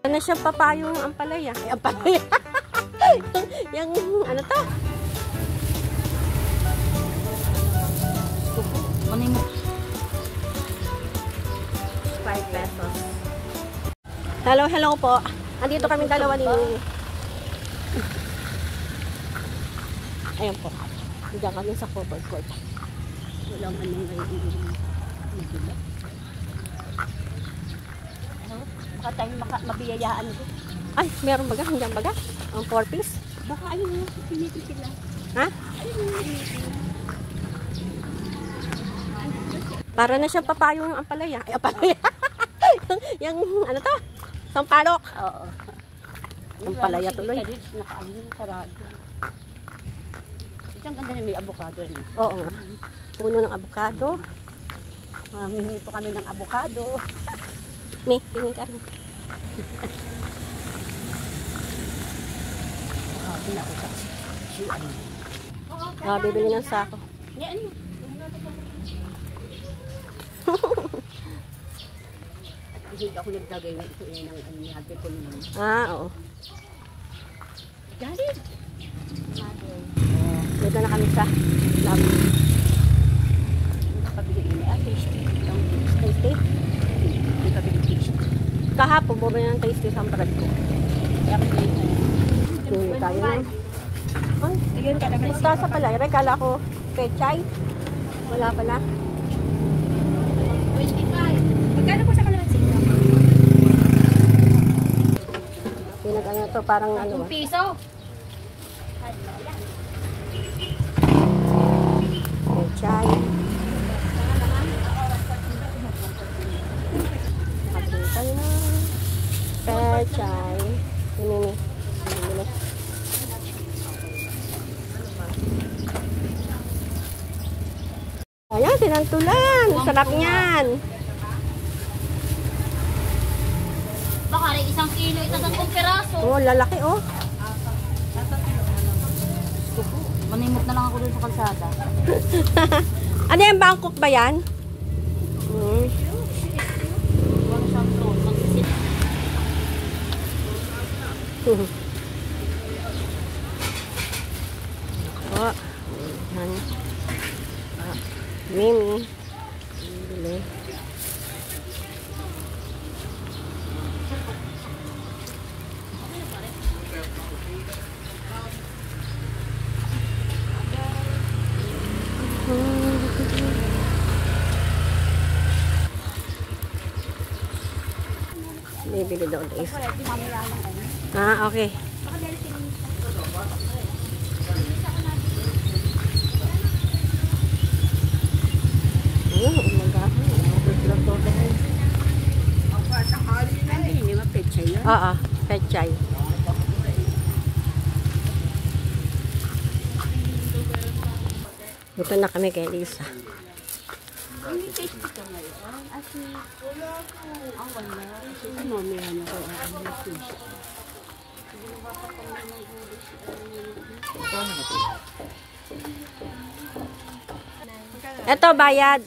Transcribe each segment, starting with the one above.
Ano siya papayong ampalaya? Ay, ampalaya. Yung ano to? Ano mo? 5 pesos. Hello, hello po. Andito kami dalawa ni Mimi. Ayan po. Diyan kami sa covered court. Walang anong ay baka tayo mabiyayaan ito. Ay, meron baga? Hanggang baga? Ang 4 piece? Baka ayun yung piniti sila. Ha? Ayun yung piniti. Para na siya papayong ampalaya. Ay, ampalaya. yung ano to? Sampalok. Oo. Ampalaya tuloy. Nakaano yung sarado. Ito ang ganda na may avocado rin. Oo nga. Puno ng avocado. Minito kami ng avocado. May, tingin ka rin. Bibili ng sako. Yan yun. Hindi ako naglagay ng ito yan ang habi ko naman. Oo. Galit! Dito na kami sa lab. Nakabili ini. Tasty. Tasty? Nakabili tasty. Kahapon, bumili ng tasty sa brad ko. Kaya ako Hindi tayo na. Ay, ayun ka naman. mustasa pala. Regala ko pechay. Wala pala. 25. Magkano po sa kalamansi? Pinag-ano to, parang ano. 1 piso. Pechay. Pechay na. Pechay. Ini. Ayan, sinantulan. Sarap niyan. Baka rin 1 kilo, ito 10 peraso. Oh, lalaki oh. Manimot na lang ako dun sa kalsada. Ano yan, Bangkok ba yan? Oh, yan. Mimi. Bili. Bibili daw guys. Okay. Ayun, umagahan. Hindi mo pechay yun? Oo, pechay. Dito na kami kay Lisa. Hindi tasty ka ngayon. Asi, wala ko. Ang wala. Ano, may ano ko. Ang fish. Ito, bayad.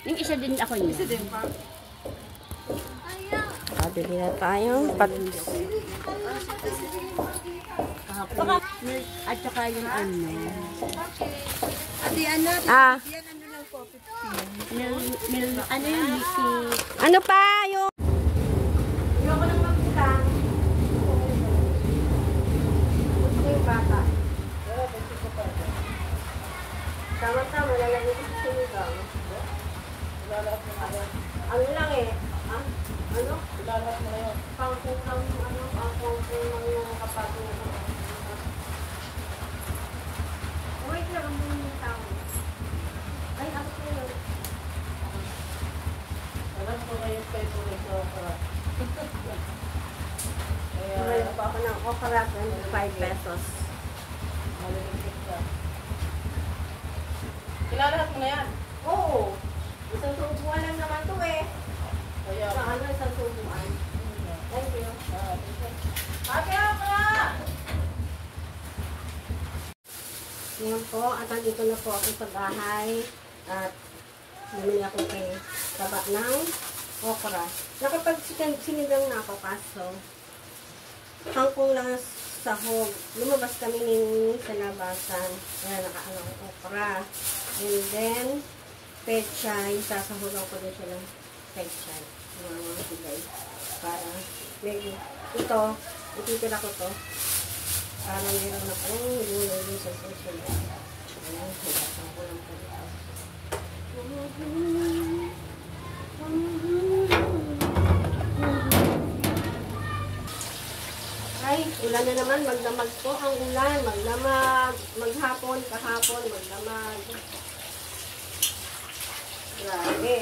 Yung isa din ako niya. Isa din pa. Pabili na tayo. At saka yung ano. Adi, ano? Ah, Yan, ano lang po, 15. Ano yung Mickey? ano pa yung... Ayoko nang magputang. Gusto ko yung bata. Tama-tama, lalagyan ko sa sinigang. Ano lang eh. Ah? Ano? Ilalat mo na yun. Pangkutang, ano? Pangkutang yung kapatid. Wait lang, ang bunyi ng tao. Ay, ako ko yun. Alam ko na yung favorite na okra. Ngayon po ako ng okra, 25 pesos. Malalipit ka. Kilalahat mo na yan? Oo. Isang subuan lang naman to eh. Kaya ano, isang subuan. Thank you. Ate, okra! Ngayon po, at dito na po ako sa bahay. At bumili ako kay taba ng okra. Nakapag-sinigang na ako kaso hangkong lang sahog. Lumabas kami ni sa labasan. Kaya nakaano ang okra. And then, pechay. Sasahugan ko din siya ng pechay. Mga higay. Para, medyo, ito, ititira ko to. Para meron akong gulay din sa susunod. Ayan, hilasan ko lang po ito. Ay, ulan na naman, magdamag po ang ulan, magdamag, maghapon, kahapon, magdamag. Grabe.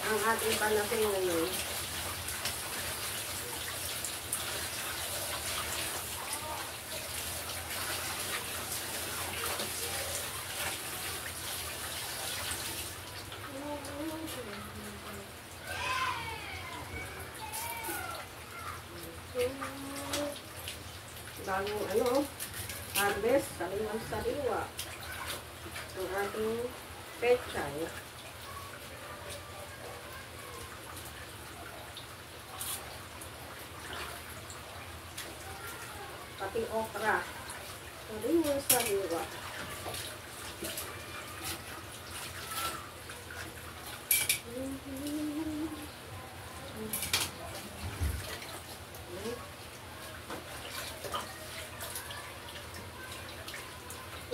Ang ating panahon ngayon. Bagong harvest, sariwang-sariwa. Ang ating pechay. Pati okra. Sariwang-sariwa.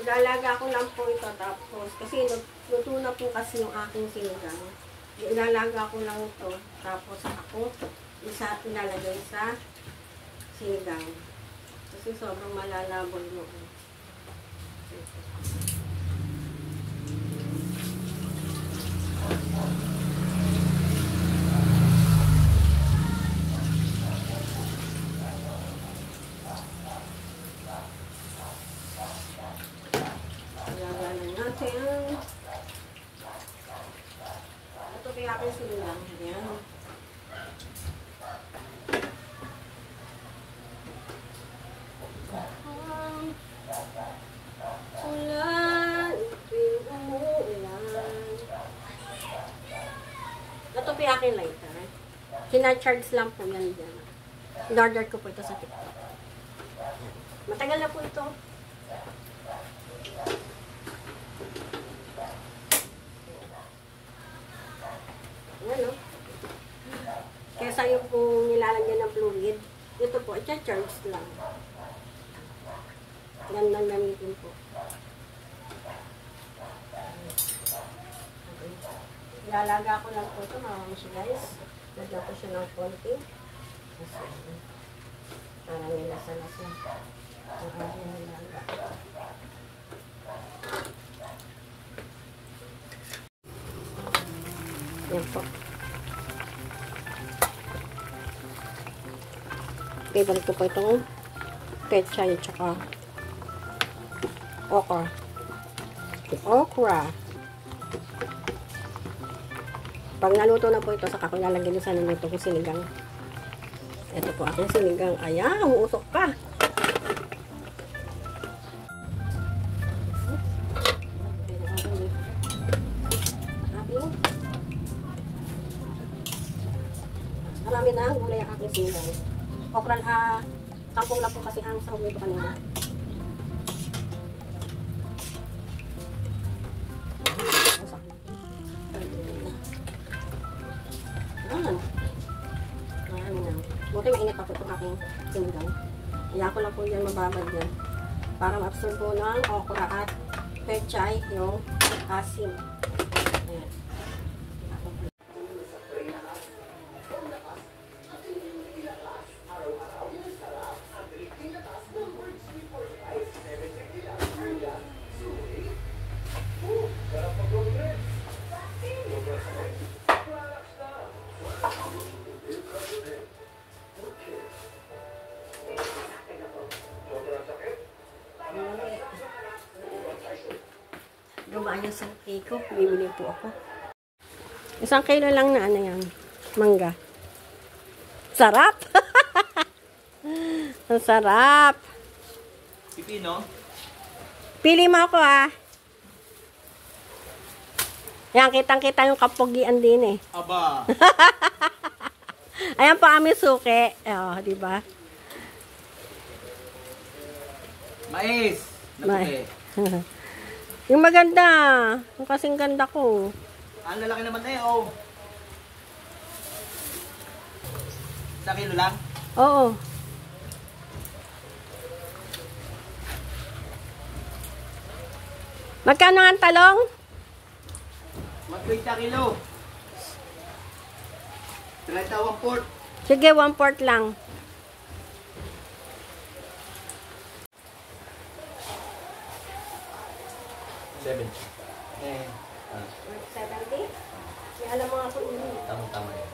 Ilalaga ko lang po ito tapos kasi luto na po kasi yung aking sinigang. Ilalaga ko lang ito tapos ako ilalagay sa sinigang. Kasi sobrang malalabol mo. Ito kaya aking sinigang. Ayan. Ulan, umuulan. Ito kaya aking lighter. Sinacharge lang po yan dyan. In-order ko po ito sa TikTok. Matagal na po ito. Ano? Kesa yung kung nilalagyan ng fluid, ito po, i-charge lang. Yan lang gamitin po. Ilalaga ko lang po ito, mga musi guys. Lagyan ko siya ng konti. Para nilasa-lasa. Ang aking nilaga. Yan po. Favorite ko po itong pechay at saka okra. Okra. Pag naluto na po ito, saka ko lalagyan sa naluto ko sinigang. Ito po aking sinigang. Ayan, umuusok pa. Marami na ang gulay ang aking sinigang. Okra kangkong lang po kasi ang sahog nito kanina. Ayan. Marami na. Buti mainit pa po itong aking sinigang. Kaya ko lang po yan mababad yan. Para ma-absorb po ng okra at pechay yung asim. Ayan. Dumaan yung sangkay ko. Bibili po ako. Isang kilo lang na ano yan. Mangga. Sarap! Ang sarap! Pipino? Pili mo ako ah. Yan, kitang-kita yung kapugian din eh. Aba. Ayan po aming suki. Oh, di ba? Mais. Naputi. Yung maganda. Yung kasing ganda ko. Ang lalaki naman na eh, oh. Sa kilo lang? Oo. Magkano ang talong? 120 kilo. 31 port. Sige, 1/4 lang. Seven. Eh. 70? Alam mo nga po yun. Tama yan.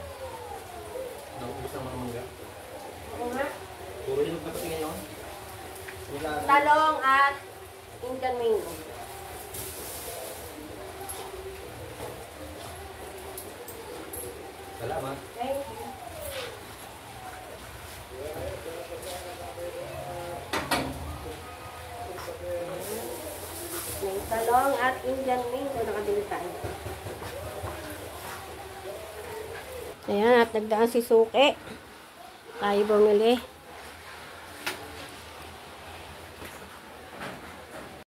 Naubos ng mga mangga. Oo nga. Puro yung magpapati ngayon. Wala. Talong at Indian mango. Salamat. Thank you. May talong at Indian mango. Nakabili tayo. Ayan, at nagdaan si Suki. Tayo bumili.